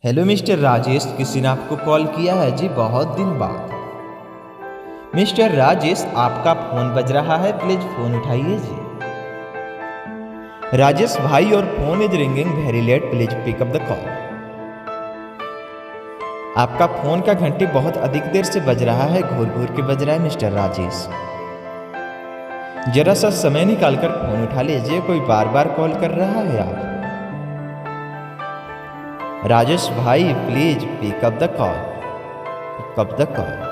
Hello mister Rajesh, किसी ने आपको कॉल किया है जी बहुत दिन बाद। मिस्टर राजेश, आपका फोन बज रहा है, प्लीज फोन उठाइए जी। राजेश भाई, your phone is ringing very late, please pick up the call. आपका फोन का घंटी बहुत अधिक देर से बज रहा है, घूर घूर के बज रहा है मिस्टर राजेश। जरा सा समय निकालकर फोन उठा लीजिए, कोई बार बार कॉल कर रहा है आप। राजेश भाई please pick up the call, pickup the call.